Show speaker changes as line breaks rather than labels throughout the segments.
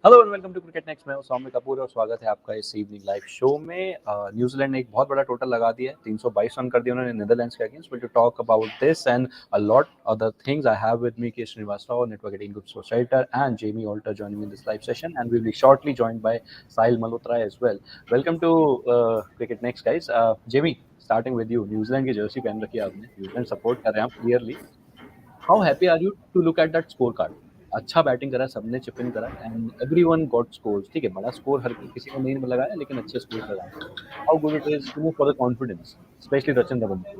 Hello and welcome to cricket next. मैं हूं सौम्य कपूर और स्वागत है आपका इस इवनिंग लाइव शो में। न्यूजीलैंड ने एक बहुत बड़ा टोटल लगा दिया है, 322 रन कर दिए उन्होंने नीदरलैंड्स के against. Will to talk about this and a lot other things. I have with me K Srinivas Rao, network 18 group सोसाइटर, and Jamie Alter joining me in this live session, and we'll be shortly joined by Sahil Malhotra as well. Welcome to cricket next, guys. Jamie, starting with you. New Zealand की Jersey पहन रखी है आपने, New Zealand support कर रहे हैं आप clearly. How happy are you to look at that score card? अच्छा बैटिंग करा, सबने चिप इन करा एंड एवरीवन गॉट स्कोर्स। ठीक है, बड़ा स्कोर हर किसी को नहीं लगाया, लेकिन अच्छे स्कोर लगाए। How good it is for the confidence, specially Rachin Ravindra?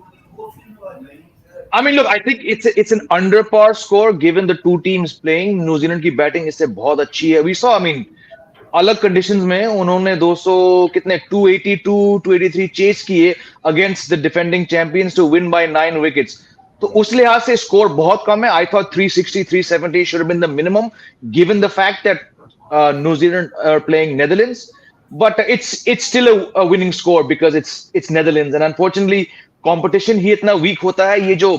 I mean, look, I think it's an under par score given the two teams playing. New Zealand की बैटिंग इससे बहुत अच्छी है. We saw, I mean, अलग conditions में उन्होंने 200 कितने 282 283 chase किए against the defending champions to win by 9 wickets. तो उस लिहाज से स्कोर बहुत कम है. I thought 360 370 should have been the minimum given the fact that New Zealand are playing Netherlands. But it's still a winning score because it's Netherlands, and unfortunately competition ही इतना weak होता है. ये जो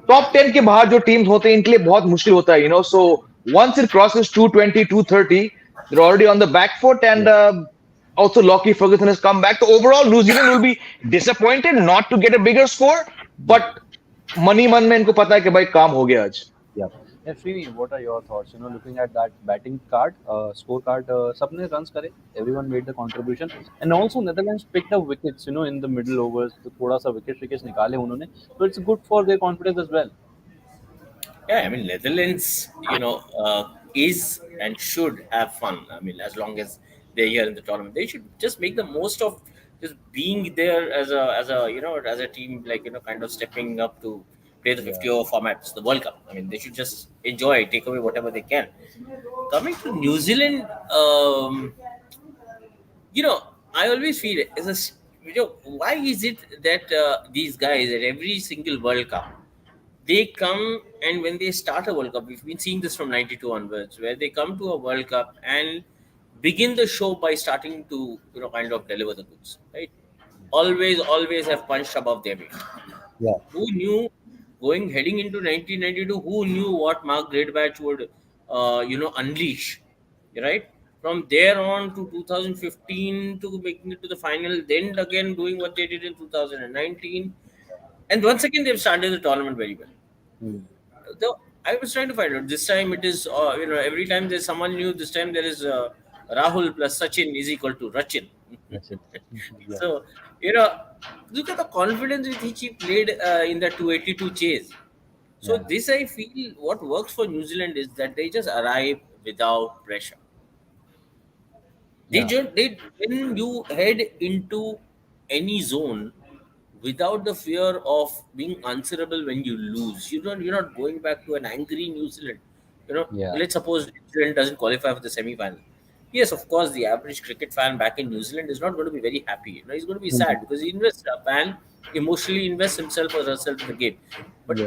टॉप 10 के बाहर जो टीम्स होते हैं इनके लिए बहुत मुश्किल होता है, so once it crosses 220 230 they're already on the back foot, and also Lockie Ferguson has come back. So overall New Zealand will be disappointed not to get a bigger score, but मन में इनको पता है कि भाई काम हो गया आज.
Yeah, Srini, what are your thoughts? Looking at that batting card, score card, सबने runs करे, everyone made the contribution, and also Netherlands picked up wickets, in the middle overs. तो थोड़ा सा wickets निकाले उन्होंने, so it's good for their confidence as well.
Yeah, I mean Netherlands, is and should have fun. I mean, as long as they're here in the tournament, they should just make the most of just being there as a team, like kind of stepping up to play the 50-over formats, the World Cup. I mean, they should just enjoy, take away whatever they can. Coming to New Zealand, I always feel why is it that these guys at every single World Cup, they come, and when they start a World Cup, we've been seeing this from 92 onwards, where they come to a World Cup and begin the show by starting to kind of deliver the goods, right? Always have punched above their weight.
Yeah.
Who knew heading into 1992, who knew what Mark Greatbatch would unleash, right? From there on to 2015 to making it to the final, then again doing what they did in 2019, and once again they've started the tournament very well. Though I was trying to find out, this time it is every time there's someone new, this time there is Rahul plus Sachin is equal to Rachin.
Yeah.
So look at the confidence with which he played in the 282 chase. So this, I feel, what works for New Zealand is that they just arrive without pressure. When you head into any zone without the fear of being answerable when you lose, you're not going back to an angry New Zealand. Let's suppose New Zealand doesn't qualify for the semi-final. Yes, of course, the average cricket fan back in New Zealand is not going to be very happy. He's going to be sad because a fan emotionally invests himself or herself in the game. But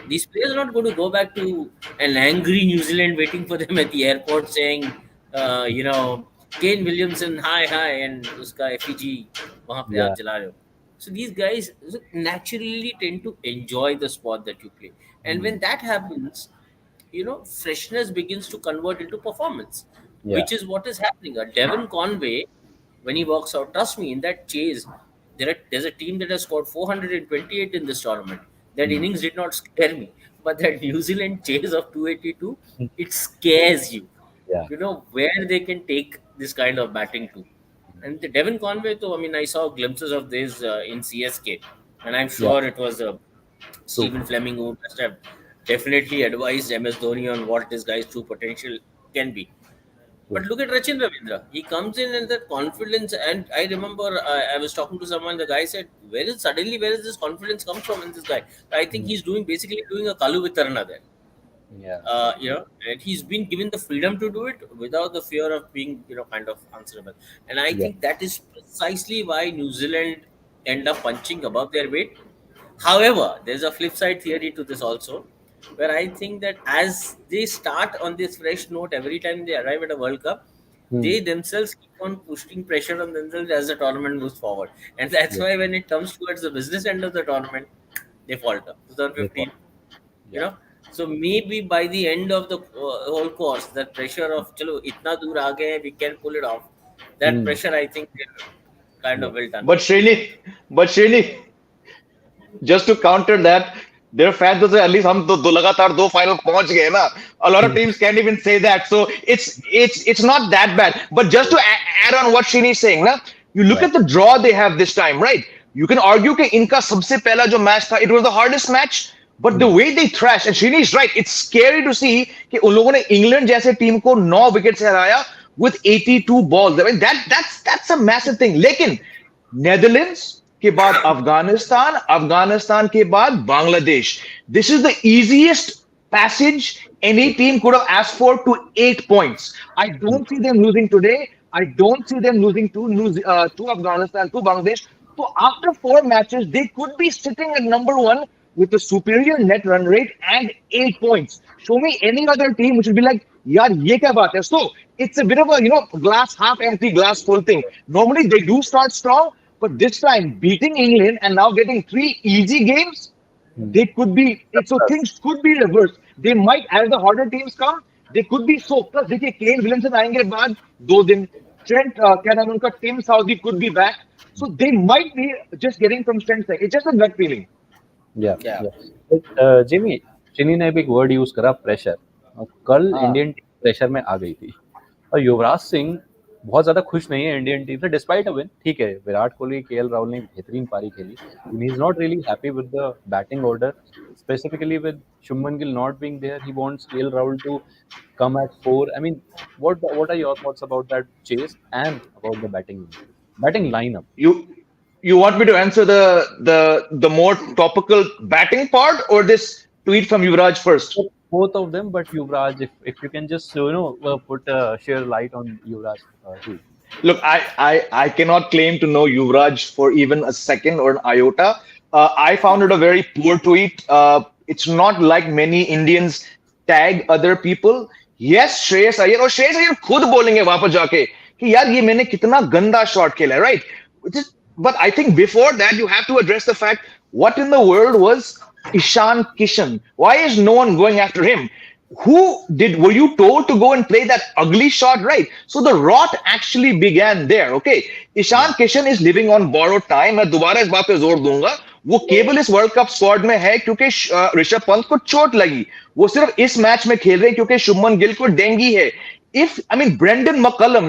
these players are not going to go back to an angry New Zealand waiting for them at the airport saying, Kane Williamson, hi, and uska effigy wahan pe aap jala rahe ho. So these guys naturally tend to enjoy the sport that you play. And when that happens, freshness begins to convert into performance, which is what is happening. Devon Conway, when he walks out, trust me, in that chase, there's a team that has scored 428 in this tournament. That innings did not scare me. But that New Zealand chase of 282, it scares you. Where they can take this kind of batting to. And the Devon Conway, though, I mean, I saw glimpses of this in CSK. And I'm sure it was Stephen Fleming who must have definitely advised MS Dhoni on what this guy's true potential can be. But look at Rachin Ravindra. He comes in and that confidence. And I remember I was talking to someone. The guy said, "Where is this confidence come from in this guy?" I think he's basically doing a Kalu Vitarana there. And he's been given the freedom to do it without the fear of being, kind of answerable. And I think that is precisely why New Zealand end up punching above their weight. However, there's a flip side theory to this also, where I think that as they start on this fresh note every time they arrive at a World Cup, they themselves keep on pushing pressure on themselves as the tournament moves forward. And that's why when it comes towards the business end of the tournament, they falter. 2015, So maybe by the end of the whole course, that pressure of chalo itna dur aa gaye hain, we can pull it off. That
Hmm.
pressure, I think, they're kind
Yeah.
of well done.
But Srini, just to counter that, their fans will say at least हम दो लगातार दो final पहुंच गए ना. A lot of teams can't even say that, so it's not that bad. But just to add on what Srini is saying, ना, you look
Right.
at the draw they have this time, right? You can argue कि इनका सबसे पहला जो match था, it was the hardest match. But the
Hmm.
way they trash, and Srini is right, it's scary to see कि उन लोगों ने इंग्लैंड जैसे टीम को 9 विकेट से हराया with 82 balls. I mean that's a massive thing. लेकिन नेदरलैंड्स के बाद अफगानिस्तान, अफगानिस्तान के बाद Bangladesh. This is the easiest passage any team could have asked for to 8 points. I don't see them losing today. I don't see them losing to Afghanistan, to Bangladesh. So after 4 matches, they could be sitting at number one with a superior net run rate and 8 points. Show me any other team which would be like, yaar, ye kya baat hai? So it's a bit of a glass half empty, glass full thing. Normally they do start strong, but this time beating England and now getting 3 easy games,
Hmm.
they could be so things could be reversed. They might, as the harder teams come, they could be so. Plus, देखिए Kane Williamson आएंगे बाद 2 दिन. Trent, क्या नाम है उनका, Tim Southee could be back. So they might be just getting from strength to strength. It's just a gut feeling.
Yeah,
Yeah.
yeah. Jimmy चिनी ने भी एक वर्ड यूज करा, प्रेशर. कल
हाँ.
इंडियन टीम प्रेशर में आ गई थी और युवराज सिंह बहुत ज्यादा खुश नहीं है इंडियन टीम से डिस्पाइट अ विन. ठीक है, विराट कोहली, केएल राहुल ने बेहतरीन पारी खेली. He is not really happy with the batting order, specifically with Shuman Gill not being there. He wants KL Rahul to come at 4. I mean, what are your thoughts about that chase and about the batting lineup?
You want me to answer the more topical batting part or this tweet from Yuvraj first?
Both of them, but Yuvraj, if you can just put share light on Yuvraj too.
Look, I cannot claim to know Yuvraj for even a second or an iota. I found it a very poor tweet. It's not like many Indians tag other people. Yes, Shreyas Iyer, और Shreyas Iyer खुद बोलेंगे वापस जाके कि यार ये मैंने कितना गंदा शॉट खेला है, right? But I think before that you have to address the fact, what in the world was Ishan Kishan? Why is no one going after him? Were you told to go and play that ugly shot, right? So the rot actually began there. Okay, Ishan Kishan is living on borrowed time. मैं दोबारा इस बात पे जोर दूंगा. वो केवल इस वर्ल्ड कप स्क्वाड में है क्योंकि ऋषभ पंत को चोट लगी. वो सिर्फ इस मैच में खेल रहे हैं क्योंकि शुभमन गिल को डेंगी है. Brendan McCullum,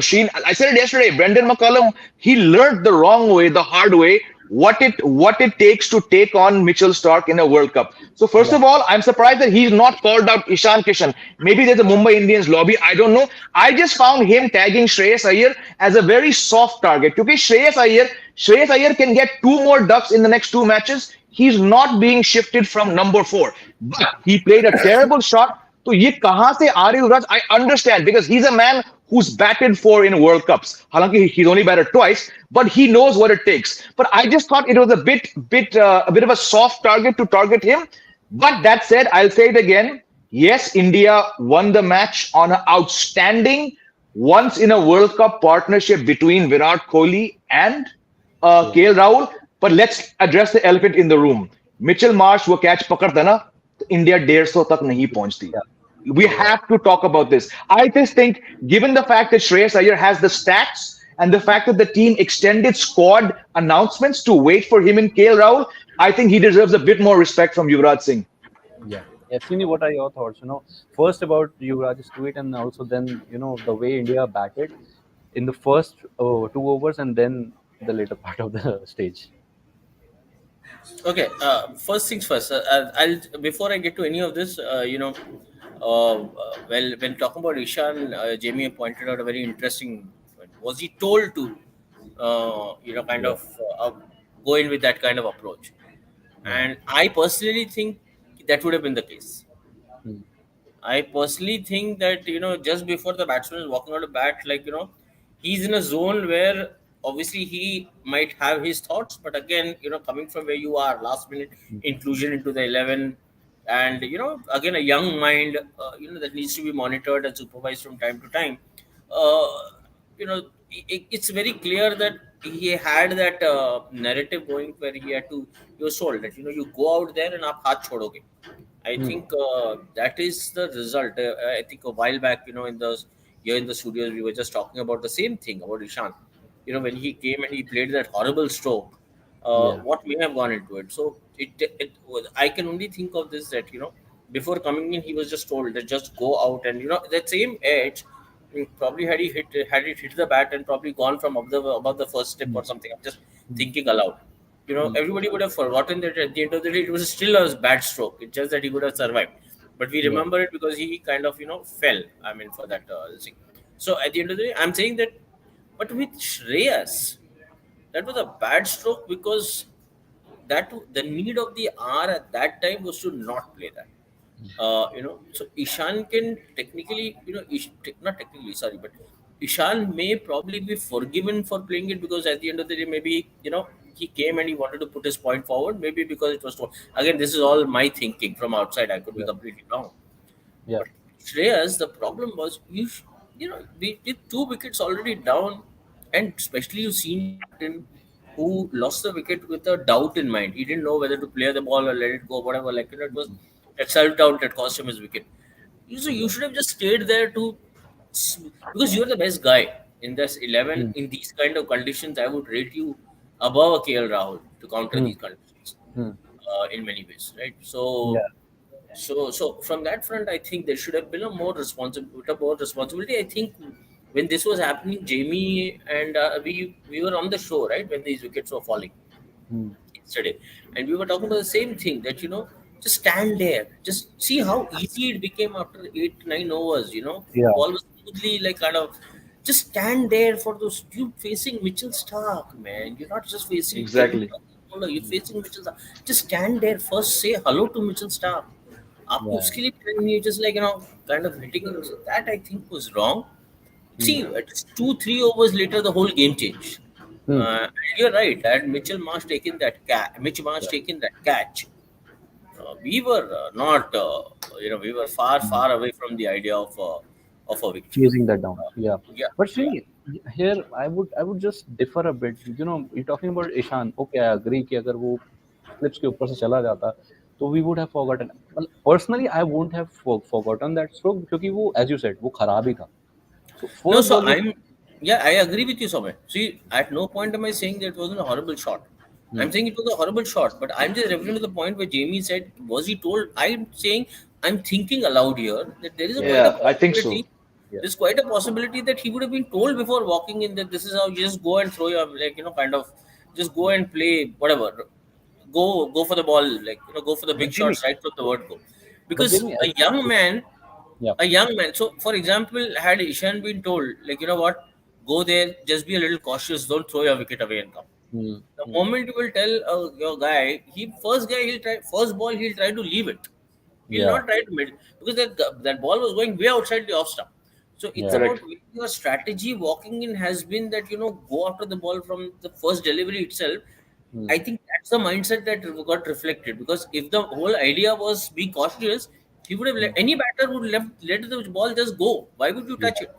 I said it yesterday, Brendan McCullum, he learned the wrong way, the hard way, what it takes to take on Mitchell Stark in a World Cup. So first of all, I'm surprised that he's not called out Ishan Kishan. Maybe there's a Mumbai Indians lobby. I don't know. I just found him tagging Shreyas Iyer as a very soft target. Because Shreyas Iyer can get 2 more ducks in the next 2 matches. He's not being shifted from number 4. But he played a terrible shot. तो ये कहां से आ रही युवराज? I understand because he's a man who's batted for in World Cups. हालांकि he's only batted twice, but he knows what it takes. But I just thought it was a bit of a soft target to target him. But that said, I'll say it again. Yes, India won the match on an outstanding once in a World Cup partnership between Virat Kohli and KL Rahul. But let's address the elephant in the room. Mitchell Marsh वो catch पकड़ता ना, India 150 तक नहीं पहुंचती. We have to talk about this. I just think, given the fact that Shreyas Iyer has the stats and the fact that the team extended squad announcements to wait for him in KL Rahul, I think he deserves a bit more respect from Yuvraj Singh.
Yeah. Srini, what are your thoughts? First about Yuvraj's tweet and also then, the way India batted in the first 2 overs and then the later part of the stage.
Okay. First things first. I'll before I get to any of this, well, when talking about Ishan, Jamie pointed out a very interesting point. Was he told to, kind
Yeah.
of go in with that kind of approach? And I personally think that would have been the case.
Hmm.
I personally think that just before the batsman is walking out of bat, he's in a zone where obviously he might have his thoughts, but again, coming from where you are, last minute inclusion into the 11, and again a young mind, that needs to be monitored and supervised from time to time. Uh, it's very clear that he had that narrative going where he was told that you go out there and aap haath chodoge. I think that is the result. I think a while back, in the here in the studios, we were just talking about the same thing about Ishan. When he came and he played that horrible stroke,
Yeah.
what may have gone into it. So I can only think of this, that before coming in, he was just told that just go out, and that same edge. Probably had it hit the bat and probably gone from above the first step
Mm.
or something. I'm just
Mm.
thinking aloud.
Mm.
Everybody would have forgotten that at the end of the day, it was still a bad stroke. It's just that he would have survived. But we
Yeah.
remember it because he kind of, fell. I mean, for that thing. So at the end of the day, I'm saying that, but with Shreyas, that was a bad stroke because that the need of the hour at that time was to not play that. So Ishan can technically, not technically, sorry, but Ishan may probably be forgiven for playing it because at the end of the day, maybe, he came and he wanted to put his point forward, maybe because it was told. Again, this is all my thinking from outside. I could be
Yeah.
completely wrong.
Yeah.
But Shreyas, the problem was we with 2 wickets already down, and especially you've seen your captain who lost the wicket with a doubt in mind. He didn't know whether to play the ball or let it go, whatever. Like, it was that self doubt that cost him his wicket. You
Yeah.
should have just stayed there because you're the best guy in this 11.
Mm.
In these kind of conditions, I would rate you above a KL Rahul to counter
Mm.
these conditions
Mm.
in many ways, right?
Yeah.
So from that front, I think there should have been a more responsibility. I think when this was happening, Jamie and we were on the show, right, when these wickets were falling
Mm.
yesterday, and we were talking about the same thing, that just stand there, just see how easy it became after 8 9 overs.
Yeah.
Ball was smoothly, like, kind of just stand there for those. You facing Mitchell Stark, man. You're not just facing any
Exactly.
bowler, you're facing Mitchell Stark. Just stand there first, say hello to Mitchell Stark. आप
Yeah.
उसके लिए when you just, like, kind of hitting him. So that, I think, was wrong.
Mm.
See, it's 2 3 overs later, the whole game changed.
Mm.
And you're right. Had Mitch Marsh
Yeah.
taken that catch, we were not, we were far,
Mm.
far away from the idea of a victory.
Chasing that down. Yeah.
Yeah,
But
yeah.
see, here I would just differ a bit. You're talking about Ishan. Okay, I agree कि अगर वो slips के ऊपर से चला जाता तो we would have forgotten. Well, personally, I won't have forgotten that stroke क्योंकि वो, as you said, वो खराब ही था. So
No,
first
so
ball was.
yeah, I agree with you, Somay. See, at no point am I saying that it wasn't a horrible shot.
Hmm.
I'm saying it was a horrible shot, but I'm just referring to the point where Jamie said, was he told? I'm saying, I'm thinking aloud here that there is a quite a
Yeah, I think so.
possibility.
Yeah.
There's quite a possibility that he would have been told before walking in that this is how you just go and throw your, like, kind of just go and play whatever. Go for the ball, like, go for the big
But Jimmy,
shots right from the word go.
but
Because
Jimmy,
a young man
yeah.
a young man. So, for example, had Ishan been told, like, what, go there, just be a little cautious, don't throw your wicket away and come.
Hmm.
The
Hmm.
moment you will tell your guy, he'll try first ball, he'll try to leave it. He'll
Yeah.
not try to mid because that ball was going way outside the off stump. So it's
Yeah.
about
Correct.
your strategy walking in has been that go after the ball from the first delivery itself.
Hmm.
I think that's the mindset that got reflected, because if the whole idea was be cautious, he would have any batter would let the ball just go. Why would you
Yeah.
touch it?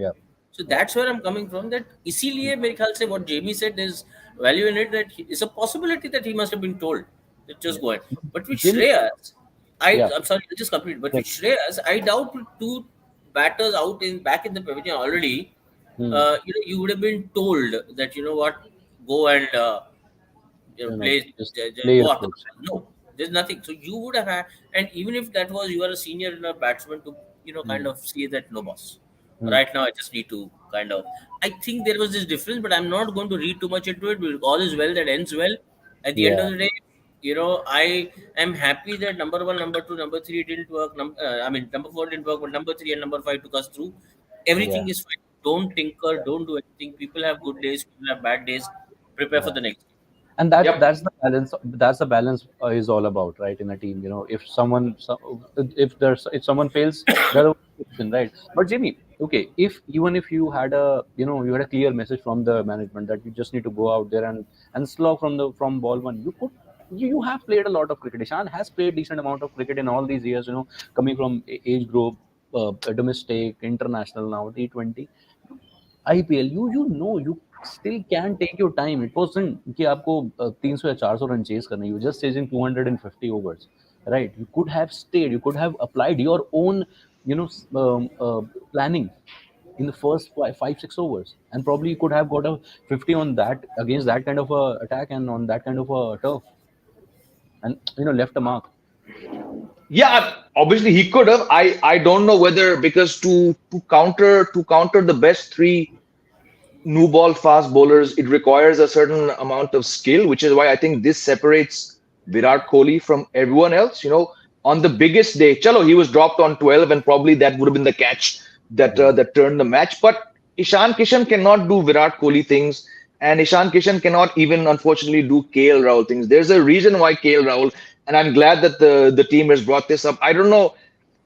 Yeah.
So that's where I'm coming from. That इसीलिए मेरे ख्याल से what Jamie said, there's value in it, that it's a possibility that he must have been told that
Yeah.
just go ahead. But with
Jimmy,
Shreyas,
yeah.
I'm sorry, I'll just complete. But
Yeah.
with Shreyas, I doubt with two batters out in back in the pavilion already,
Hmm.
you would have been told that what, go and play,
Just play your
go after the
sports.
ball. No, there's nothing. So you would have had, and even if that was, you are a senior enough batsman to kind
Hmm.
of say that, no, boss,
Hmm.
right now I just need to kind of. I think there was this difference, but I'm not going to read too much into it. All is well that ends well. At the end of
Yeah.
the day, I am happy that number one, number two, number three didn't work. I mean, number four didn't work, but number three and number five took us through.
Yeah.
Everything is fine. Don't tinker, don't do anything. People have good days, people have bad days. Prepare for
Yeah.
the next.
And that's
Yep.
that's the balance. That's the balance is all about, right? In a team, if someone fails, there's a option, right? But Jimmy, okay, if even if you had a clear message from the management that you just need to go out there and slog from ball one, you have played a lot of cricket. Ishan has played decent amount of cricket in all these years, coming from age group, domestic, international, now T20. IPL, you still can take your time. It wasn't कि आपको 300 या 400 run chase करना. You just chasing 250 overs. right? You could have stayed, you could have applied your own, planning in the first 5, 6 overs, and probably you could have got a 50 on that against that kind of a attack and on that kind of a turf, and left a mark.
Yeah, obviously he could have. I don't know whether, because to counter the best three new ball fast bowlers, it requires a certain amount of skill, which is why I think this separates Virat Kohli from everyone else. On the biggest day, chalo, he was dropped on 12, and probably that would have been the catch that turned the match. But Ishan Kishan cannot do Virat Kohli things, and Ishan Kishan cannot even, unfortunately, do KL Rahul things. There's a reason why KL Rahul, and I'm glad that the team has brought this up. I don't know.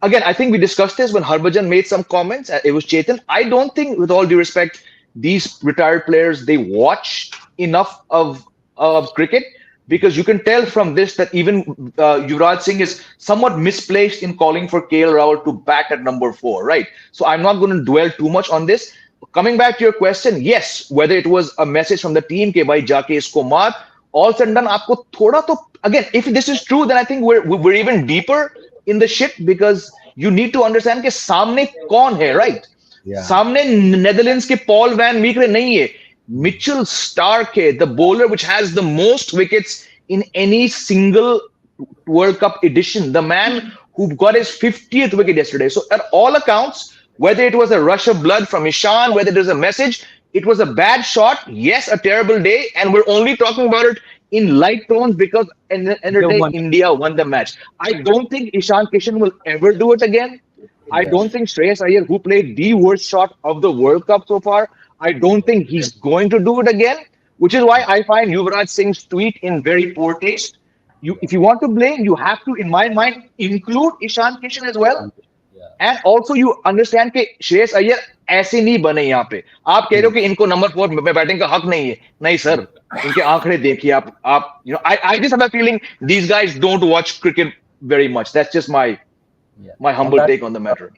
Again, I think we discussed this when Harbhajan made some comments. It was Chetan. I don't think, with all due respect, these retired players, they watch enough of cricket, because you can tell from this that even Yuvraj Singh is somewhat misplaced in calling for KL Rahul to bat at number 4, right? So I'm not going to dwell too much on this. Coming back to your question, yes, whether it was a message from the team ke bhai jaake isko maar, all said and done, aapko thoda to, again, if this is true, then I think we're even deeper in the shit, because you need to understand ke samne kaun hai, right?
Yeah.
सामने Netherlands के Paul van मीकरे नहीं है, Mitchell Starc है, the bowler which has the most wickets in any single World Cup edition, the man who got his 50th wicket yesterday. So at all accounts, whether it was a rush of blood from Ishan, whether it was a message, it was a bad shot, yes, a terrible day, and we're only talking about it in light tones because end of the day, India won the match. I don't think Ishan Kishan will ever do it again. I don't think Shreyas Iyer, who played the worst shot of the World Cup so far, I don't think he's going to do it again, which is why I find Yuvraj Singh's tweet in very poor taste. If you want to blame, you have to, in my mind, include Ishan Kishan as well. And also you understand कि श्रेयस अय्यर ऐसे नहीं बने यहाँ पे. आप कह रहे हो कि इनको नंबर 4 में बैटिंग का हक नहीं है. नहीं सर, इनके आंकड़े देखिए आप. I just have a feeling these guys don't watch cricket very much. That's just my humble take on the matter.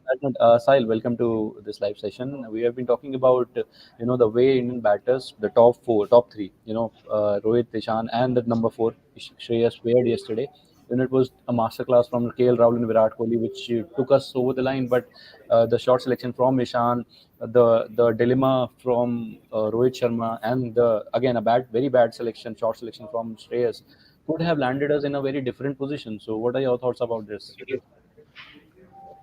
Sahil, welcome to this live session. We have been talking about the way Indian batters, the top three, Rohit, Ishan, and the number 4 Shreyas fared yesterday. It was a masterclass from KL Rahul and Virat Kohli, which took us over the line. But the short selection from Ishan, the dilemma from Rohit Sharma, and again a very bad short selection from Shreyas could have landed us in a very different position. So, what are your thoughts about this?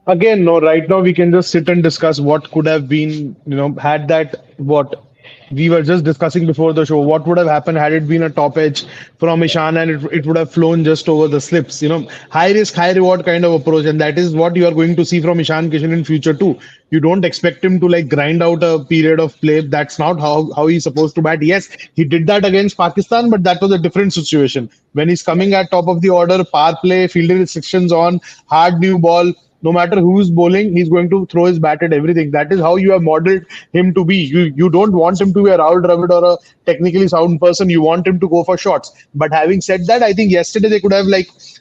Again, no, right now we can just sit and discuss what could have been, had that, what we were just discussing before the show, what would have happened had it been a top edge from Ishan and it would have flown just over the slips, high risk, high reward kind of approach. And that is what you are going to see from Ishan Kishan in future too. You don't expect him to grind out a period of play. That's not how he's supposed to bat. Yes, he did that against Pakistan, but that was a different situation. When he's coming at top of the order, power play, fielding restrictions on, hard new ball, no matter who's bowling, he's going to throw his bat at everything. That is how you have modeled him to be. You don't want him to be a Rahul Dravid or a technically sound person. You want him to go for shots. But having said that, I think yesterday they could have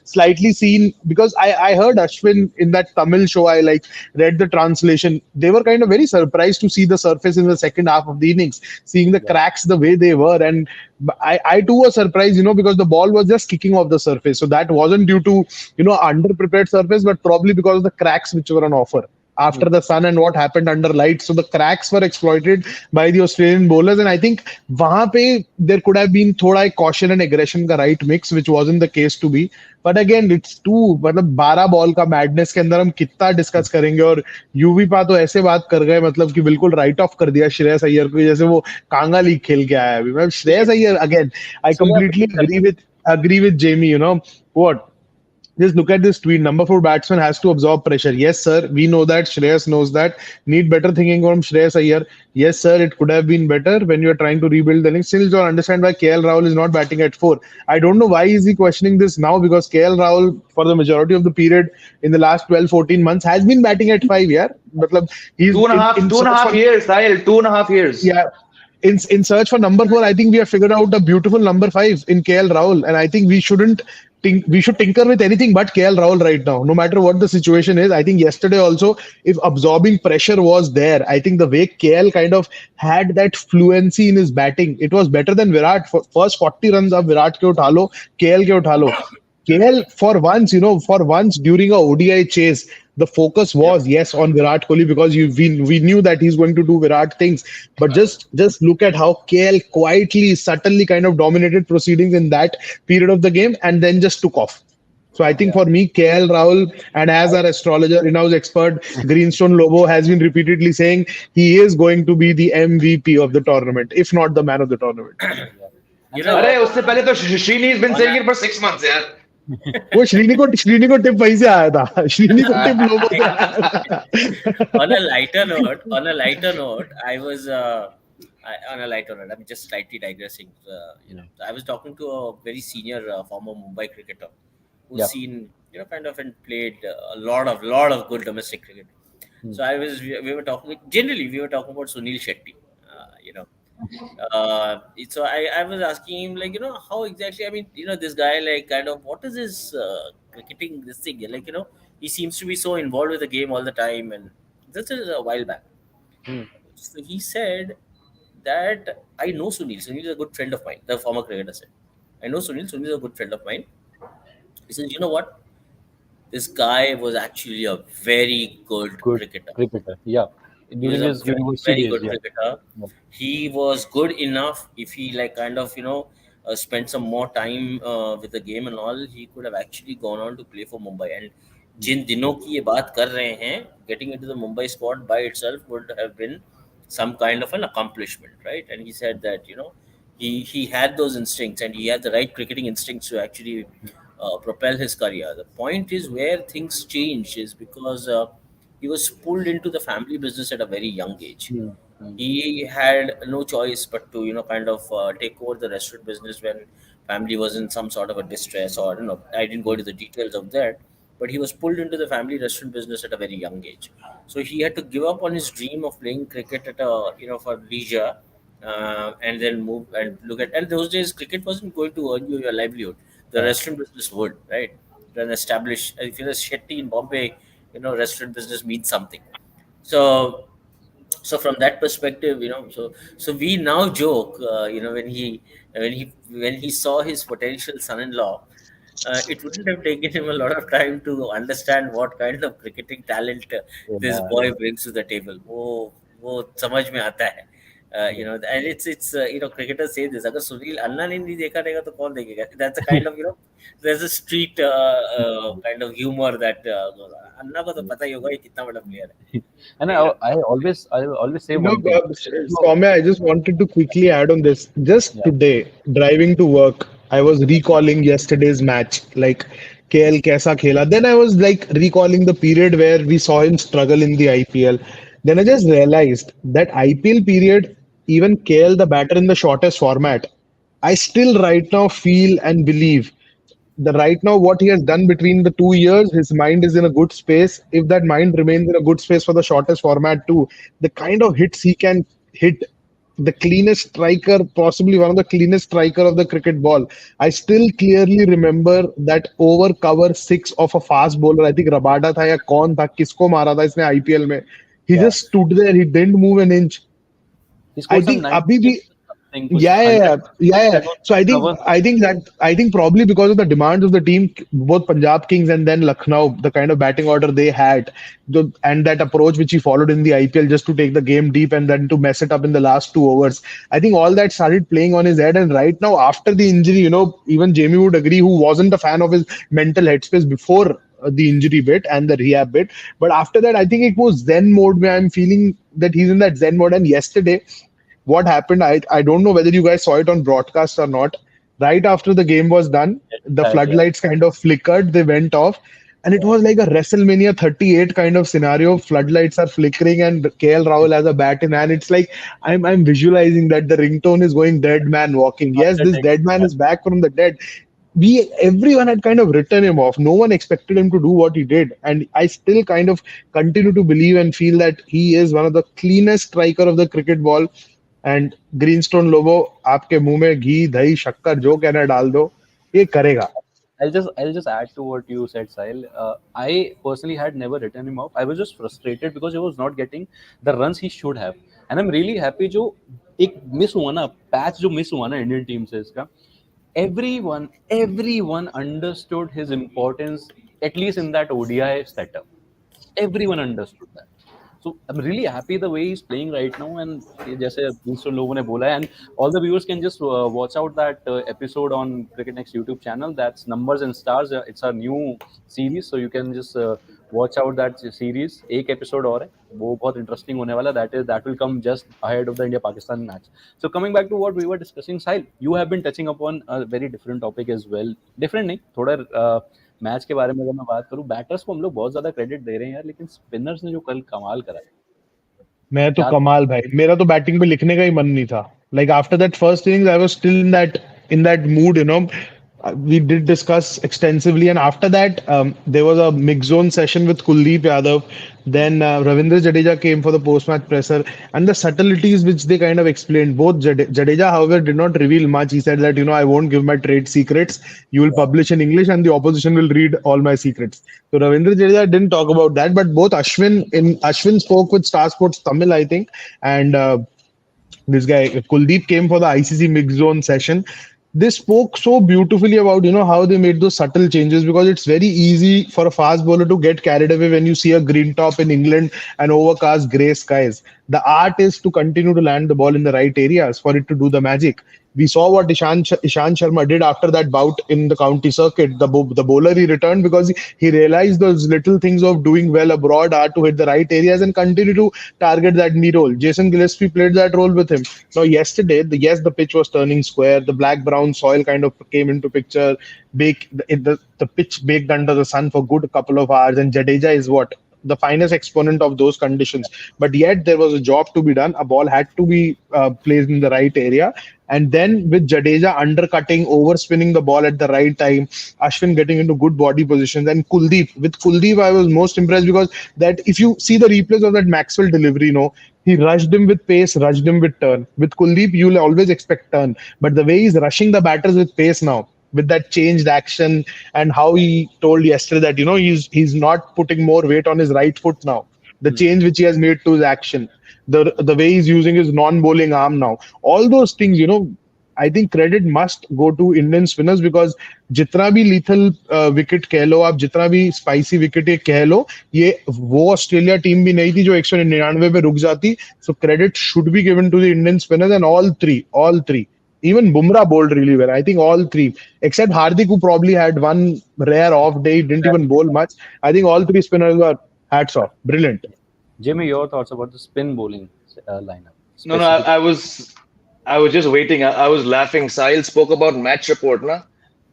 slightly seen, because I heard Ashwin in that Tamil show, I read the translation. They were kind of very surprised to see the surface in the second half of the innings, seeing the cracks the way they were. And I too was surprised, because the ball was just kicking off the surface. So that wasn't due to, under-prepared surface, but probably because of the cracks which were on offer after the sun and what happened under light. So the cracks were exploited by the Australian bowlers. And I think wahan pe there could have been thoda caution and aggression ka right mix, which wasn't the case to be. But again, it's too, 12 ball का madness के अंदर हम कितना discuss करेंगे. और UV पा तो ऐसे बात कर गए, मतलब कि बिल्कुल write off कर दिया श्रेयस अय्यर को, जैसे वो कांगा लीग खेल के आया अभी. मैं Shreyas Iyer, again, I completely agree with Jamie. What? Just look at this tweet. Number 4 batsman has to absorb pressure. Yes, sir. We know that. Shreyas knows that. Need better thinking from Shreyas Iyer. Yes, sir. It could have been better when you are trying to rebuild the link. Still don't understand why KL Rahul is not batting at 4. I don't know why is he questioning this now, because KL Rahul, for the majority of the period in the last 12-14 months, has been batting at 5. Yeah, matlab, he's
2.5 years. Sahil, 2.5 years.
Yeah. In search for number 4, I think we have figured out a beautiful number 5 in KL Rahul, and I think we should tinker with anything but KL Rahul right now, no matter what the situation is. I think yesterday also, if absorbing pressure was there, I think the way KL kind of had that fluency in his batting, it was better than Virat. First 40 runs of Virat ke utha lo, KL ke utha lo. KL, for once during a ODI chase, the focus was yes on Virat Kohli because we knew that he's going to do Virat things. But just look at how KL quietly, subtly kind of dominated proceedings in that period of the game and then just took off. So I think for me, KL Rahul, and as our astrologer, in-house expert, Greenstone Lobo has been repeatedly saying he is going to be the MVP of the tournament, if not the man of the tournament.
You
अरे
know,
उससे पहले तो Srini has been saying it for 6 months यार.
वो श्रीनी को tip वहीं से आया था. श्रीनी को टिप लोगों से आया था.
on a lighter note, on a lighter note, I'm just slightly digressing. I was talking to a very senior former Mumbai cricketer who's seen, kind of and played a lot of good domestic cricket. So we were talking. Generally, we were talking about Sunil Shetty. So I was asking him, like, how exactly, I mean, this guy, like, kind of, what is his cricketing, this thing, like, he seems to be so involved with the game all the time, and this is a while back. So he said that I know Sunil is a good friend of mine, the former cricketer said. I know Sunil is a good friend of mine. He says, you know what, this guy was actually a very good cricketer.
During his university
very good cricketer. He was good enough. If he, like, kind of, spent some more time with the game and all, he could have actually gone on to play for Mumbai. And जिन दिनों की ये बात कर रहे हैं, getting into the Mumbai squad by itself would have been some kind of an accomplishment, right? And he said that, he had those instincts and he had the right cricketing instincts to actually propel his career. The point is where things change is because he was pulled into the family business at a very young age. He had no choice but to, kind of take over the restaurant business when family was in some sort of a distress, or, I didn't go into the details of that, but he was pulled into the family restaurant business at a very young age. So he had to give up on his dream of playing cricket at for leisure, and then move and look at, and those days cricket wasn't going to earn you your livelihood. The restaurant business would, right? An established, if you're a Shetty in Bombay, restaurant business means something. So from that perspective, so we now joke, when he saw his potential son-in-law, it wouldn't have taken him a lot of time to understand what kind of cricketing talent this boy brings to the table. वो समझ में आता है. And it's cricketers say this, अगर सुनील अन्ना ने नहीं देखा रहेगा तो कौन देखेगा? That's a kind of, there's a street kind of humor that अन्ना को तो पता ही होगा ये कितना बड़ा player है.
And I always say one thing.
Soumya, I just wanted to quickly add on this. Just today, driving to work, I was recalling yesterday's match, like KL kaisa khela. Then I was like recalling the period where we saw him struggle in the IPL. Then I just realized that IPL period, even KL, the batter in the shortest format, I still right now feel and believe that right now what he has done between the 2 years, his mind is in a good space. If that mind remains in a good space for the shortest format too, the kind of hits he can hit, the cleanest striker, possibly one of the cleanest striker of the cricket ball. I still clearly remember that over cover 6 of a fast bowler. I think Rabada tha ya kaun tha, kisko mara tha isne IPL mein. He just stood there. He didn't move an inch. I think abhi bhi, yeah. So I think probably because of the demands of the team, both Punjab Kings and then Lucknow, the kind of batting order they had, and that approach which he followed in the IPL just to take the game deep and then to mess it up in the last 2 overs. I think all that started playing on his head. And right now, after the injury, even Jamie would agree, who wasn't a fan of his mental headspace before the injury bit and the rehab bit. But after that, I think it was Zen mode where I'm feeling that he's in that Zen mode. And yesterday, what happened, I don't know whether you guys saw it on broadcast or not. Right after the game was done, the floodlights kind of flickered, they went off. And it was like a WrestleMania 38 kind of scenario. Floodlights are flickering and KL Rahul has a bat in hand. It's like I'm visualizing that the ringtone is going dead man walking. Yes, this dead man is back from the dead. Everyone had kind of written him off. No one expected him to do what he did. And I still kind of continue to believe and feel that he is one of the cleanest striker of the cricket ball. And Greenstone Lobo, आपके मुंह में घी दही शक्कर जो कहना डाल दो, ये करेगा.
I'll just add to what you said, Sahil. I personally had never written him off. I was just frustrated because he was not getting the runs he should have. And I'm really happy जो एक miss हुआ ना, patch जो miss हुआ ना Indian team से इसका, everyone understood his importance, at least in that ODI setup. Everyone understood that. So I'm really happy the way he's playing right now. And जैसे दूसरे लोगों ने बोला है, and all the viewers can just watch out that episode on Cricket Next YouTube channel. That's Numbers and Stars. It's a new series, so you can just watch out that series. एक episode और है, वो बहुत interesting होने वाला. That will come just ahead of the India-Pakistan match. So coming back to what we were discussing, Sahil, you have been touching upon a very different topic as well. Different नहीं, थोड़ा match के बारे में अगर मैं बात करूं, batters को हम लोग बहुत ज्यादा क्रेडिट दे रहे हैं यार, लेकिन स्पिनर्स ने जो कल कमाल करा है
मैं तो
क्या।
कमाल भाई, मेरा तो बैटिंग पे लिखने का ही मन नहीं था. Like after that first innings I was still in that mood, we did discuss extensively, and after that there was a mix zone session with Kuldeep Yadav. Then Ravindra Jadeja came for the post-match presser, and the subtleties which they kind of explained. Both Jadeja, however, did not reveal much. He said that, I won't give my trade secrets. You will publish in English, and the opposition will read all my secrets. So Ravindra Jadeja didn't talk about that, but both Ashwin spoke with Star Sports Tamil, I think, and this guy Kuldeep came for the ICC mix zone session. They spoke so beautifully about how they made those subtle changes, because it's very easy for a fast bowler to get carried away when you see a green top in England and overcast grey skies. The art is to continue to land the ball in the right areas for it to do the magic. We saw what Ishan Sharma did after that bout in the county circuit. The bowler he returned because he realized those little things of doing well abroad are to hit the right areas and continue to target that knee role. Jason Gillespie played that role with him. Now yesterday, the pitch was turning square. The black brown soil kind of came into picture. The pitch baked under the sun for good couple of hours, and Jadeja is what? The finest exponent of those conditions. But yet there was a job to be done. A ball had to be placed in the right area. And then with Jadeja undercutting, overspinning the ball at the right time, Ashwin getting into good body positions, and With Kuldeep, I was most impressed because that if you see the replays of that Maxwell delivery, he rushed him with pace, rushed him with turn. With Kuldeep, you'll always expect turn. But the way he's rushing the batters with pace now, with that changed action, and how he told yesterday that he's not putting more weight on his right foot now, the change which he has made to his action, the way he's using his non-bowling arm now, all those things, I think credit must go to Indian spinners, because जितना भी lethal wicket कह लो आप, जितना भी spicy wicket ये कह लो, ये वो ऑस्ट्रेलिया टीम भी नहीं थी जो 199 पे रुक जाती. So credit should be given to the Indian spinners, and all three. Even Bumrah bowled really well. I think all three, except Hardik, who probably had one rare off day, didn't even bowl much. I think all three spinners were hats off. Brilliant.
Jimmy, your thoughts about the spin bowling lineup?
No, I was just waiting. I was laughing. Sahil spoke about match report, ना.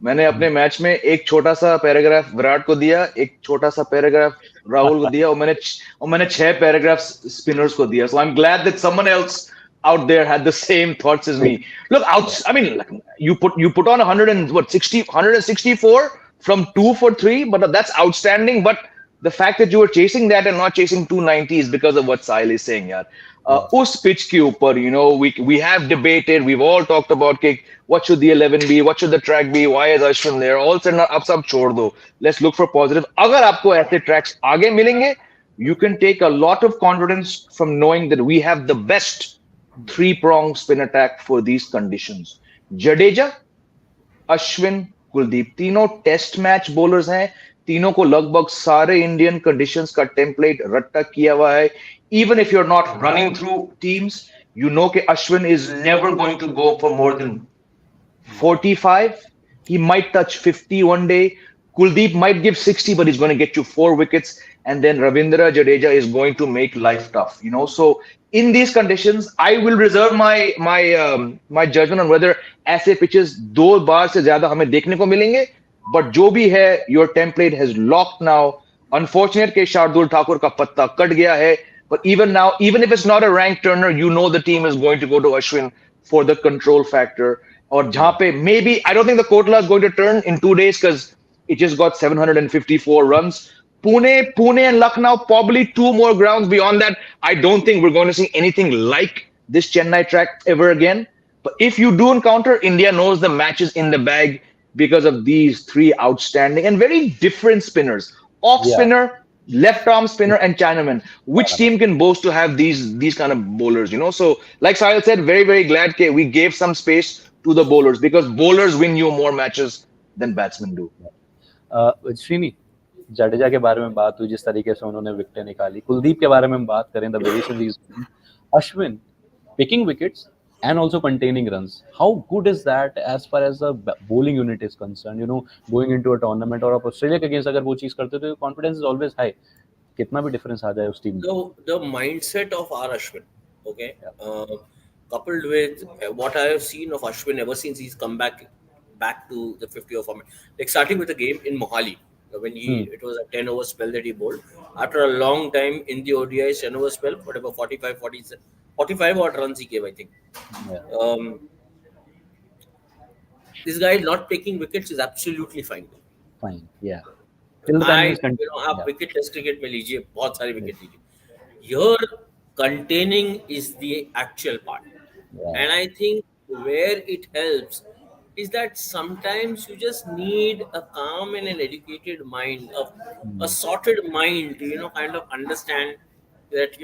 मैंने अपने match में एक छोटा सा paragraph Virat को दिया, एक छोटा सा पैराग्राफ राहुल को दिया, और मैंने 6 पैराग्राफ स्पिनर्स को दिया. So I'm glad that someone else out there had the same thoughts as me. Look, you put on 164 from 2 for 3, but that's outstanding. But the fact that you were chasing that and not chasing 290 is because of what Sahil is saying, yaar. Us pitch ke upar, we have debated, we've all talked about what should the 11 be, what should the track be, why is Ashwin there, all said, ab sab chhod do. Let's look for positive. Agar aapko aise tracks aage milenge, you can take a lot of confidence from knowing that we have the best 3-prong spin attack for these conditions. Jadeja, Ashwin, Kuldeep, तीनों test match bowlers हैं. तीनों को लगभग सारे Indian conditions का template रट्टा किया हुआ है. Even if you're not running through teams, you know that Ashwin is never going to go for more than 45. He might touch 50 one day. Kuldeep might give 60, but he's going to get you 4 wickets. And then Ravindra Jadeja is going to make life tough. So in these conditions, I will reserve my judgment on whether ऐसे pitches 2 बार से ज़्यादा हमें देखने को मिलेंगे. But जो भी है, your template has locked now. Unfortunate कि शार्दुल ठाकुर का पत्ता कट गया है. But even now, even if it's not a rank turner, the team is going to go to Ashwin for the control factor. Or जहाँ पे maybe, I don't think the Kotla is going to turn in 2 days because it just got 754 runs. Pune and Lucknow, probably 2 more grounds beyond that. I don't think we're going to see anything like this Chennai track ever again. But if you do encounter, India knows the match is in the bag because of these 3 outstanding and very different spinners. Off spinner, left arm spinner, and Chinaman. Which team can boast to have these kind of bowlers, So like Sahil said, very, very glad that we gave some space to the bowlers because bowlers win you more matches than batsmen do.
Srini, Jadeja के बारे में बात हुई, जिस तरीके से उन्होंने विकेटें निकाली. कुलदीप के बारे में हम बात करें, the variation he's doing. Ashwin picking wickets and also containing runs. How good is that as far as the bowling unit is concerned? You know, going into a tournament और आप ऑस्ट्रेलिया के अगेंस्ट अगर वो चीज करते हो तो confidence is always high. कितना भी difference आ जाए उस टीम में.
The mindset of our Ashwin, okay, coupled with what I have seen of Ashwin ever since he's come back to the 50-over format, like starting with the game in Mohali, when it was a 10-over spell that he bowled. After a long time in the ODI 10-over spell, whatever 45 odd runs he gave, I think.
Yeah.
This guy not taking wickets is absolutely fine.
Fine, yeah. Till the time he's
आप wicket test cricket में लीजिए, बहुत सारे wicket लीजिए. Here, containing is the actual part, and I think where it helps is that sometimes you just need a calm and an educated mind, a sorted mind to kind of understand that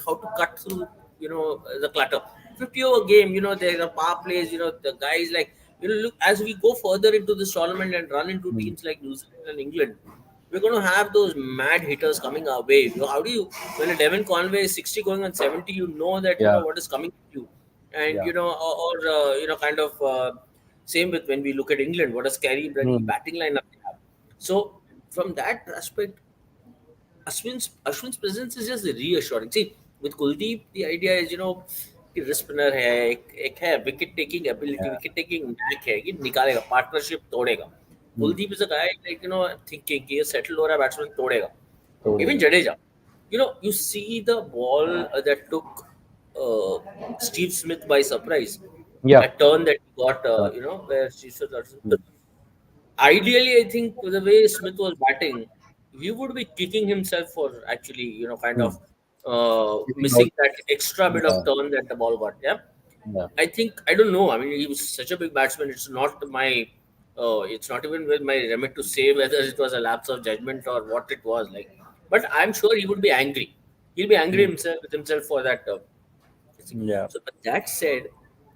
how to cut through the clutter. 50-over game, there are power plays, the guys like look, as we go further into this tournament and run into teams like New Zealand and England, we're going to have those mad hitters coming our way. How do you, when a Devon Conway is 60 going on 70, that what is coming to you, and kind of same with when we look at England, what a scary batting lineup they have. So from that aspect, Ashwin's presence is just reassuring. See, with Kuldeep, the idea is कि wrist spinner है, एक है wicket taking ability, wicket taking knack है, कि निकालेगा, partnership तोड़ेगा. Kuldeep is a guy like thinking कि ये settle हो रहा है, batsman तोड़ेगा. Even Jadeja, you see the ball that took Steve Smith by surprise. That turn that he got, where Steve Smith. Ideally, I think the way Smith was batting, he would be kicking himself for actually, kind of missing that extra bit of turn that the ball got. Yeah. I think, I don't know. I mean, he was such a big batsman. It's not it's not even with my remit to say whether it was a lapse of judgment or what it was like. But I'm sure he would be angry. He'll be angry with himself for that. So, but that said,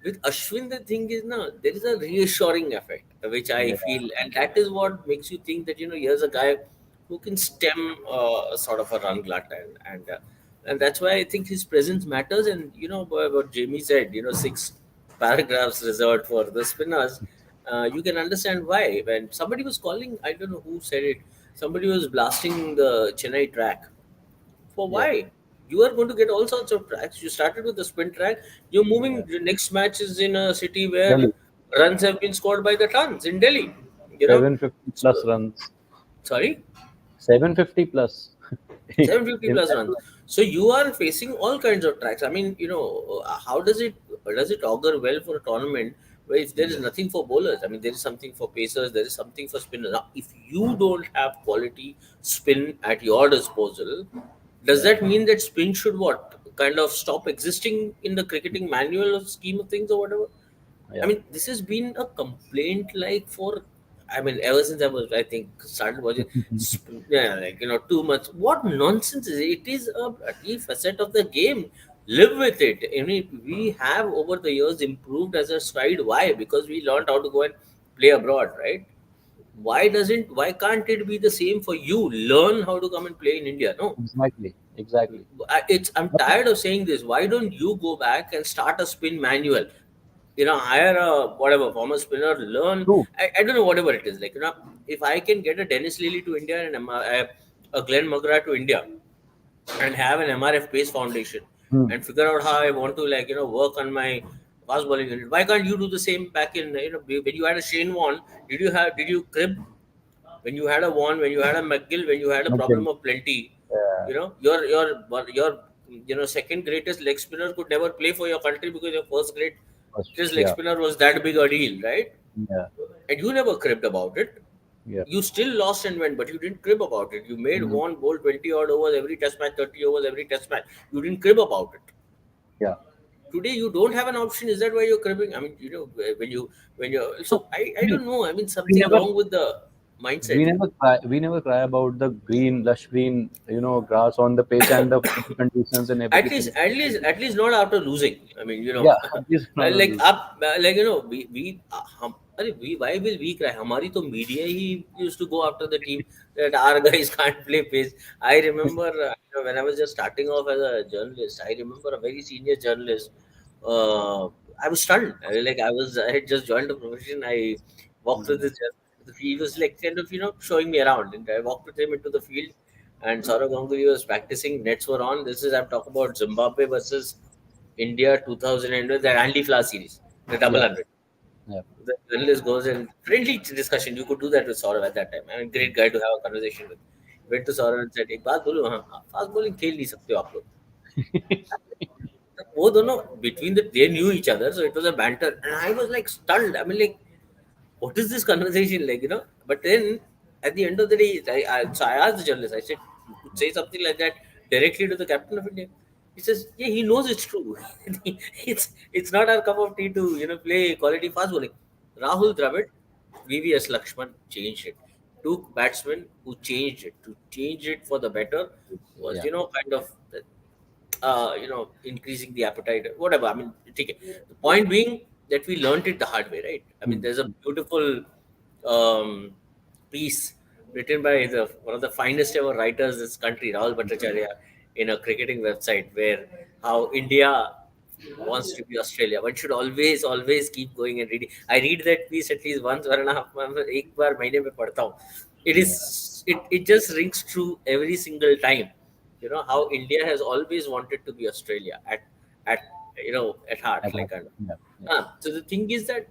with Ashwin, the thing is now there is a reassuring effect, which I feel, and that is what makes you think that here's a guy who can stem sort of a run glut, and that's why I think his presence matters. And what Jamie said, 6 paragraphs reserved for the spinners. You can understand why. When somebody was calling, I don't know who said it. Somebody was blasting the Chennai track. For why? You are going to get all sorts of tracks. You started with the spin track. You're moving. The next match is in a city where runs have been scored by the tons in Delhi.
750 plus runs.
Sorry?
750 plus.
750 plus runs. So you are facing all kinds of tracks. I mean, how does it augur well for a tournament where if there is nothing for bowlers? I mean, there is something for pacers, there is something for spinners. Now, if you don't have quality spin at your disposal, does that mean that spin should kind of stop existing in the cricketing manual of scheme of things or whatever? I mean, this has been a complaint ever since I think started watching, 2 months. What nonsense is it? It is a bloody facet of the game. Live with it. I mean, we have over the years improved as a stride. Why? Because we learned how to go and play abroad, right? Why can't it be the same for you? Learn how to come and play in India. No,
exactly.
I'm tired of saying this. Why don't you go back and start a spin manual? Hire a former spinner, learn. I don't know, whatever it is. Like, if I can get a Dennis Lilly to India and a Glenn McGrath to India and have an MRF pace foundation and figure out how I want to work on my fast bowling unit. Why can't you do the same back in, when you had a Shane Warne, did you crib? When you had a Warne, when you had a McGill, when you had a problem of plenty, your second greatest leg spinner could never play for your country because your first greatest leg spinner was that big a deal, right?
Yeah.
And you never cribbed about it. Yeah. You still lost and went, but you didn't crib about it. You made Warne bowl 20 odd overs every test match, 30 overs every test match. You didn't crib about it.
Yeah.
Today you don't have an option. Is that why you're cribbing? I mean, when you're so I don't know. I mean, something wrong with the mindset.
We never cry about the green, lush green, grass on the pitch and the conditions and everything.
At least not after losing. I mean,
Yeah, at least not
like
lose.
up, like we why will we cry? Hamari to media he used to go after the team that our guys can't play pace. I remember when I was just starting off as a journalist. I remember a very senior journalist. I was stunned. I had just joined the profession. I walked with this. He was like kind of showing me around, and I walked with him into the field and Saurav Ganguly was practicing. Nets were on. This is I'm talking about Zimbabwe versus India 2000 and the Andy Flower series, the double
Yeah,
hundred.
yeah.
The journalist goes and friendly discussion. You could do that with Saurav at that time. I mean, great guy to have a conversation with. Went to Saurav and said, "एक बात बोलूं, हाँ, fast bowling खेल नहीं सकते हो आप लोग." वो दोनों between they knew each other, so it was a banter, and I was like stunned. I mean, like what is this conversation like? But then at the end of the day, so I asked the journalist, I said, you could say something like that directly to the captain of India. He says, yeah, he knows it's true. It's not our cup of tea to play quality fast bowling. Rahul Dravid, VVS Lakshman changed it. Two batsmen who changed it. To change it for the better was
Yeah.
kind of increasing the appetite, whatever. I mean, take it. The point being that we learned it the hard way, right? I mean, there's a beautiful um, piece written by one of the finest ever writers in this country, Rahul Bhattacharya, in a cricketing website, where how India wants to be Australia. One should always keep going and reading. I read that piece at least once, 1.5 months, एक बार महीने में पढ़ता हूँ. It just rings true every single time. How India has always wanted to be Australia at at heart,
At
like
all.
kind of.
Yeah, yeah.
So the thing is that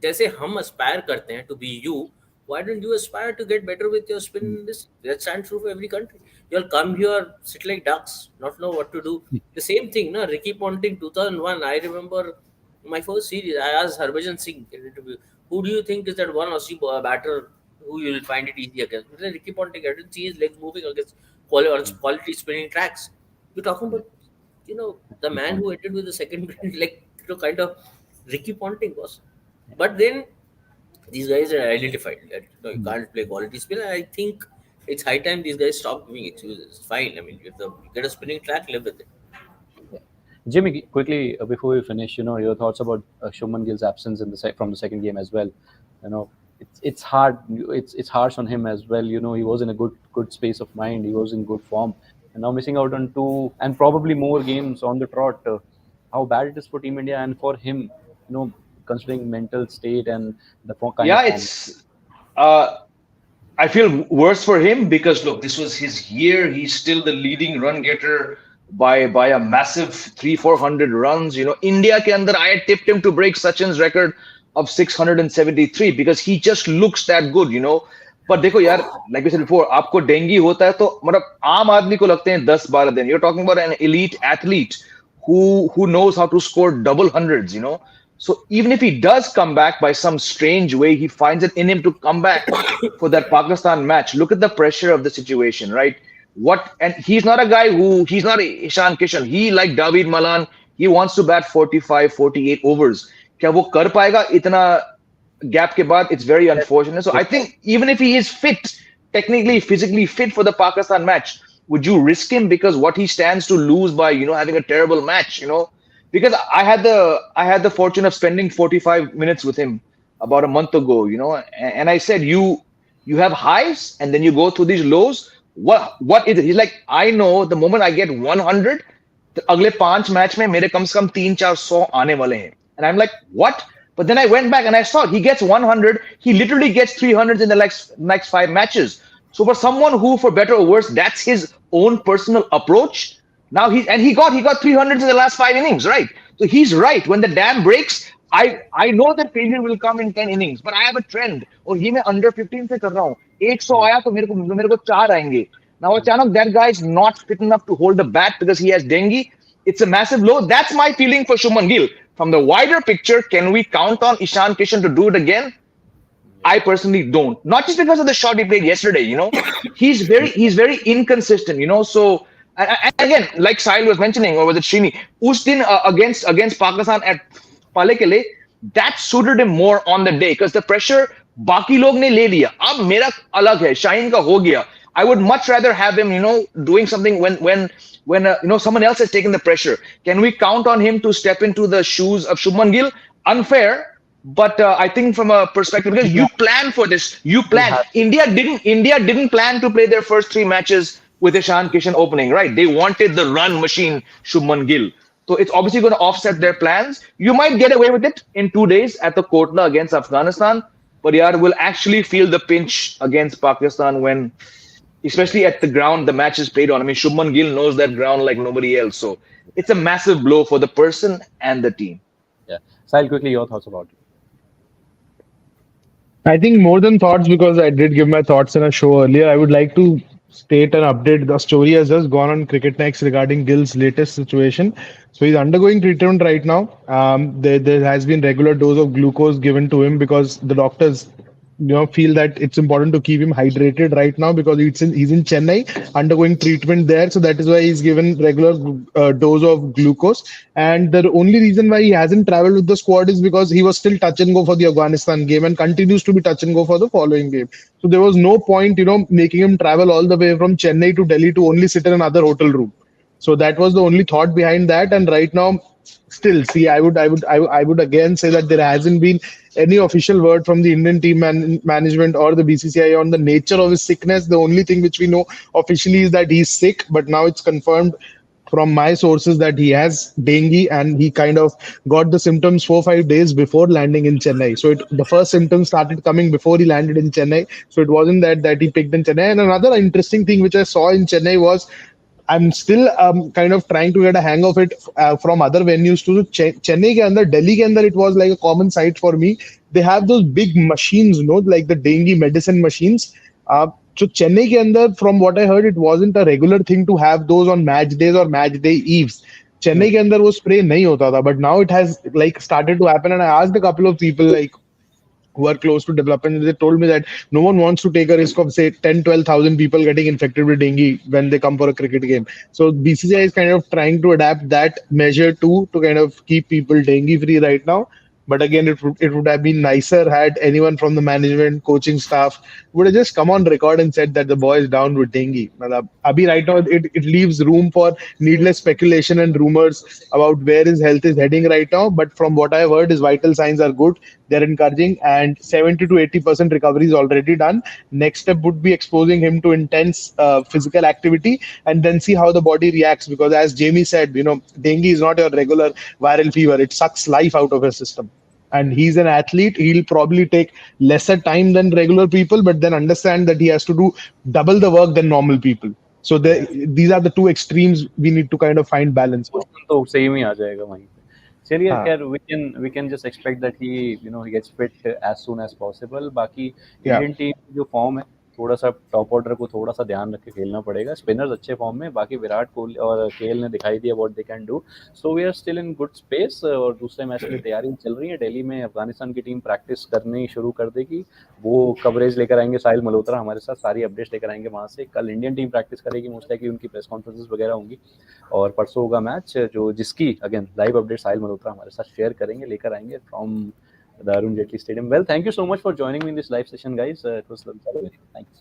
जैसे हम aspire करते हैं to be you, why don't you aspire to get better with your spin in this? That stands true for every country. You'll come here, sit like ducks, not know what to do. The same thing, no? Ricky Ponting, 2001. I remember my first series. I asked Harbhajan Singh in an interview, who do you think is that one Aussie batter who you'll find it easy against? He said, Ricky Ponting. I didn't see his legs moving against quality spinning tracks. You're talking about, the man who entered with the second, like, kind of Ricky Ponting was. But then these guys are identified that you can't play quality spin. And I think it's high time these guys stop giving excuses. Fine. I mean, if you get a spinning track, live with it.
Jimmy, quickly before we finish, your thoughts about Shubman Gill's absence in from the second game as well. It's hard. It's harsh on him as well. He was in a good space of mind. He was in good form, and now missing out on 2 and probably more games on the trot. How bad it is for Team India and for him. Considering mental state and the kind
Yeah,
of form.
it's. I feel worse for him because look, this was his year. He's still the leading run getter by a massive 300-400 runs. India ke andar, I had tipped him to break Sachin's record of 673 because he just looks that good. But देखो यार, like we said before, आपको dengue होता है तो मतलब आम आदमी को लगते हैं 10-12 दिन. You're talking about an elite athlete who knows how to score double hundreds. So even if he does come back by some strange way, he finds it in him to come back for that Pakistan match. Look at the pressure of the situation, right? And he's not a guy he's not a Ishan Kishan. He, like David Malan, he wants to bat 45, 48 overs. क्या वो कर पाएगा इतना gap के बाद? It's very unfortunate. So I think even if he is fit, technically, physically fit for the Pakistan match, would you risk him because what he stands to lose by having a terrible match? Because I had the fortune of spending 45 minutes with him about a month ago, and I said, you have highs and then you go through these lows. What is it? He's like, I know the moment I get 100, the अगले 5 match में मेरे कम से कम 300-400 आने वाले हैं. And I'm like, what? But then I went back and I saw he gets 100. He literally gets 300s in the next 5 matches. So for someone who, for better or worse, that's his own personal approach. Now he got 300s in the last 5 innings, right? So he's right. When the dam breaks, I know that failure will come in 10 innings, but I have a trend. और ये मैं under 15 से कर रहा हूँ. 100 आया तो मेरे को 4 आएंगे. Now अचानक that guy is not fit enough to hold the bat because he has dengue. It's a massive low. That's my feeling for Shubman Gill. From the wider picture, can we count on Ishan Kishan to do it again? I personally don't. Not just because of the shot he played yesterday. He's very inconsistent. So. And again, like Sahil was mentioning, or was it Srini, Ustin against Pakistan at Palekele, that suited him more on the day because the pressure बाकी लोग ने ले लिया, अब मेरा अलग है, शाहीन का हो गया. I would much rather have him, doing something when someone else has taken the pressure. Can we count on him to step into the shoes of Shubman Gill? Unfair, but I think from a perspective, because you plan for this, you plan. India didn't plan to play their first 3 matches with Ishan Kishan opening, right? They wanted the run machine Shubman Gill. So it's obviously going to offset their plans. You might get away with it in 2 days at the Kotla against Afghanistan, but yeah, we'll actually feel the pinch against Pakistan when, especially at the ground the match is played on. I mean, Shubman Gill knows that ground like nobody else. So it's a massive blow for the person and the team.
Yeah. Sahil, quickly, your thoughts about it.
I think more than thoughts, because I did give my thoughts in a show earlier, I would like to state and update. The story has just gone on Cricket Next regarding Gill's latest situation. So he's undergoing treatment right now. There has been regular dose of glucose given to him because the doctors feel that it's important to keep him hydrated right now because he's in Chennai undergoing treatment there. So that is why he's given regular dose of glucose. And the only reason why he hasn't traveled with the squad is because he was still touch and go for the Afghanistan game and continues to be touch and go for the following game. So there was no point, making him travel all the way from Chennai to Delhi to only sit in another hotel room. So that was the only thought behind that. And right now, still, see, I would again say that there hasn't been any official word from the Indian team management or the BCCI on the nature of his sickness. The only thing which we know officially is that he's sick, but now it's confirmed from my sources that he has dengue and he kind of got the symptoms 4 or 5 days before landing in Chennai. So the first symptoms started coming before he landed in Chennai. So it wasn't that he picked in Chennai. And another interesting thing which I saw in Chennai was I'm still kind of trying to get a hang of it from other venues too. Chennai ke andar, Delhi ke andar, it was like a common sight for me. They have those big machines, like the dengue medicine machines. So Chennai ke andar, from what I heard, it wasn't a regular thing to have those on match days or match day eves. Chennai ke andar wo spray nahi hota tha, but now it has like started to happen. And I asked a couple of people who are close to development, they told me that no one wants to take a risk of say 10-12,000 people getting infected with dengue when they come for a cricket game. So BCCI is kind of trying to adapt that measure to kind of keep people dengue free right now. But again, it would have been nicer had anyone from the management, coaching staff would have just come on record and said that the boy is down with dengue. Abhi, right now, it leaves room for needless speculation and rumors about where his health is heading right now. But from what I've heard, his vital signs are good. They're encouraging, and 70 to 80% recovery is already done. Next step would be exposing him to intense physical activity and then see how the body reacts. Because as Jamie said, dengue is not your regular viral fever. It sucks life out of your system. And he's an athlete. He'll probably take lesser time than regular people, but then understand that he has to do double the work than normal people. So these are the two extremes we need to kind of find balance.
तो same ही आ जाएगा वहीं पे. चलिए
हाँ.
खैर we can just expect that he gets fit as soon as possible. बाकी
Yeah.
Indian team जो form है थोड़ा सा टॉप ऑर्डर को थोड़ा सा ध्यान रख के खेलना पड़ेगा. स्पिनर्स अच्छे फॉर्म में, बाकी विराट कोहली और केएल ने दिखाई दिया what they can do. So we are still in good space. और दूसरे मैच की तैयारी चल रही है. दिल्ली में अफगानिस्तान की टीम प्रैक्टिस करनी शुरू कर देगी. वो कवरेज लेकर आएंगे साहिल मल्होत्रा हमारे साथ, सारी अपडेट्स लेकर आएंगे वहाँ से. कल इंडियन टीम प्रैक्टिस करेगी, मोस्ट लाइकली उनकी प्रेस कॉन्फ्रेंसेस वगैरह होंगी. और परसों होगा मैच जिसकी अगेन लाइव अपडेट साहिल मल्होत्रा हमारे साथ शेयर करेंगे, लेकर आएंगे from the Arun Jaitley Stadium. Well, thank you so much for joining me in this live session, guys. It was very thanks.